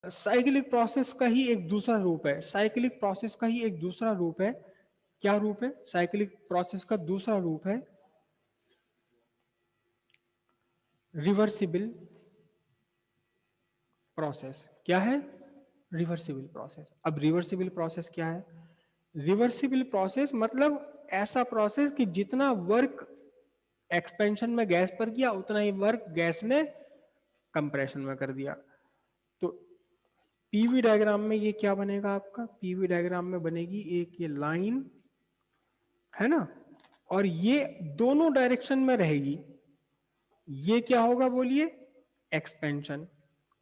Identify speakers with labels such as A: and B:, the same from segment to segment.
A: Cyclic process का ही एक दूसरा रूप है, साइक्लिक प्रोसेस का ही एक दूसरा रूप है। क्या रूप है? साइक्लिक प्रोसेस का दूसरा रूप है रिवर्सिबल प्रोसेस। क्या है? Reversible process. अब रिवर्सिबल प्रोसेस क्या है? रिवर्सिबल प्रोसेस मतलब ऐसा प्रोसेस कि जितना वर्क एक्सपेंशन में गैस पर किया उतना ही वर्क गैस ने कंप्रेशन में कर दिया। तो पीवी डायग्राम में ये क्या बनेगा आपका? पीवी डायग्राम में बनेगी एक ये लाइन, है ना, और ये दोनों डायरेक्शन में रहेगी। ये क्या होगा बोलिए? एक्सपेंशन।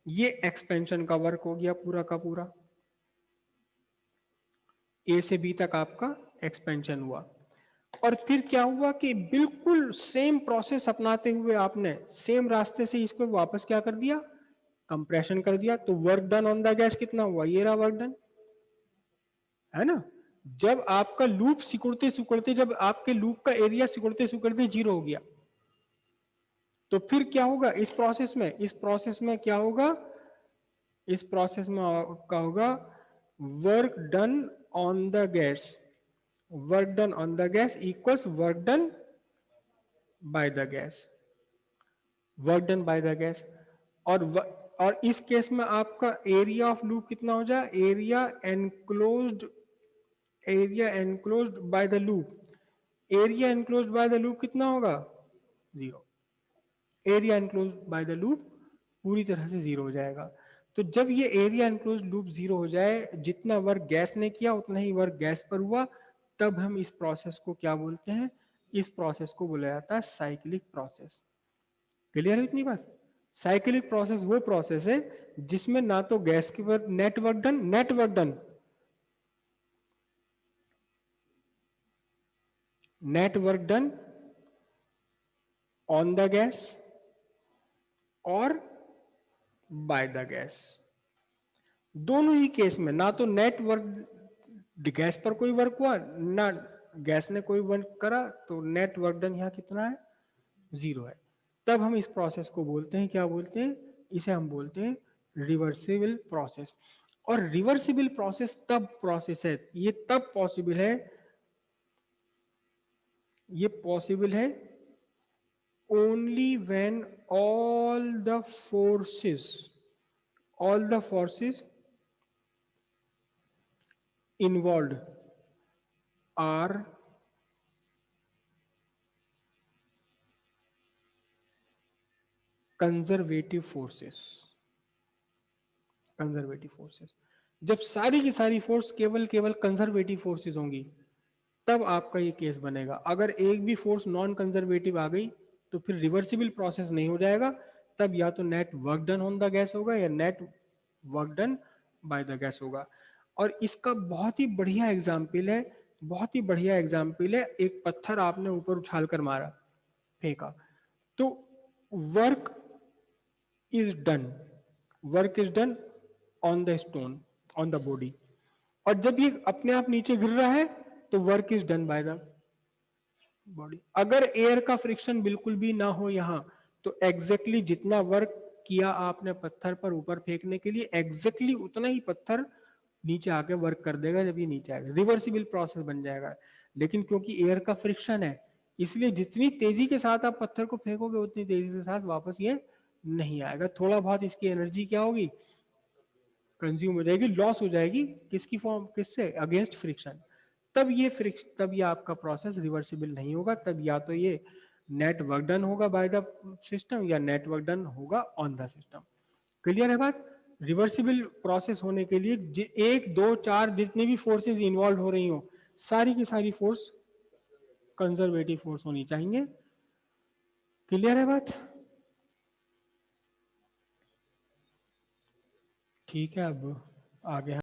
A: ये एक्सपेंशन का वर्क हो गया पूरा का पूरा, ए से बी तक आपका एक्सपेंशन हुआ। और फिर क्या हुआ कि बिल्कुल सेम प्रोसेस अपनाते हुए आपने सेम रास्ते से इसको वापस क्या कर दिया? कंप्रेशन कर दिया। तो work done on the gas कितना हुआ? ये रहा वर्क डन, है ना। जब आपका लूप सिकुड़ते सिकुड़ते, जब आपके लूप का एरिया सिकुड़ते सिकुड़ते 0 हो गया, तो फिर क्या होगा इस प्रोसेस में? इस प्रोसेस में क्या होगा? इस प्रोसेस में आपका होगा work done on the gas, work done on the gas equals work done by the gas, work done by the gas. और इस केस में आपका एरिया ऑफ लूप कितना हो जाए? Area enclosed by the loop, area enclosed by the loop कितना होगा? 0। Area enclosed by the loop पूरी तरह से 0 हो जाएगा। तो जब ये एरिया एनक्लोज लूप 0 हो जाए, जितना वर्क गैस ने किया उतना ही वर्क गैस पर हुआ, तब हम इस प्रोसेस को क्या बोलते हैं? इस प्रोसेस को बोला जाता है साइक्लिक प्रोसेस। क्लियर है इतनी बात? साइक्लिक प्रोसेस वो प्रोसेस है जिसमें ना तो गैस के पर net work done, net work done on the gas और बाय द गैस। दोनों ही केस में ना तो नेट वर्क गैस पर कोई वर्क हुआ, ना गैस ने कोई वर्क करा, तो नेट वर्क डन यहां कितना है? 0 है। तब हम इस प्रोसेस को बोलते हैं, क्या बोलते हैं? इसे हम बोलते हैं रिवर्सिबल प्रोसेस। और रिवर्सिबल प्रोसेस तब प्रोसेस है, ये तब पॉसिबल है, ये पॉसिबल है only when all the forces involved are conservative forces. Conservative forces, जब सारी की सारी फोर्स केवल केवल कंजर्वेटिव फोर्सेस होंगी, तब आपका ये केस बनेगा। अगर एक भी फोर्स नॉन कंजर्वेटिव आ गई तो फिर रिवर्सिबल प्रोसेस नहीं हो जाएगा। तब या तो net work done on the gas होगा या net work done by the gas होगा। और इसका बहुत ही बढ़िया एग्जाम्पल है, बहुत ही बढ़िया एग्जाम्पल है, एक पत्थर आपने ऊपर उछाल कर मारा, फेंका, तो work is done, work is done on the stone, on the body. और जब ये अपने आप नीचे गिर रहा है तो work is done by the body. अगर एयर का फ्रिक्शन बिल्कुल भी ना हो यहां, तो एग्जैक्टली जितना वर्क किया आपने पत्थर पर ऊपर फेंकने के लिए, एग्जैक्टली उतना ही पत्थर नीचे आके वर्क कर देगा। जब ये नीचे आएगा रिवर्सिबल प्रोसेस बन जाएगा। लेकिन क्योंकि एयर का फ्रिक्शन है, इसलिए जितनी तेजी के साथ आप पत्थर को फेंकोगे उतनी तेजी के साथ वापस ये नहीं आएगा। थोड़ा बहुत इसकी एनर्जी क्या होगी? कंज्यूम हो जाएगी, लॉस हो जाएगी। किसकी फॉर्म? किससे? Against friction. तब ये आपका प्रोसेस रिवर्सिबल नहीं होगा। तब या तो ये नेट वर्क डन होगा बाय द सिस्टम या नेट वर्क डन होगा ऑन द सिस्टम। क्लियर है बात? रिवर्सिबल प्रोसेस होने के लिए एक दो चार जितनी भी फोर्सेस इन्वॉल्व हो रही हो, सारी की सारी फोर्स कंजर्वेटिव फोर्स होनी चाहिए। क्लियर है बात? ठीक है, अब आगे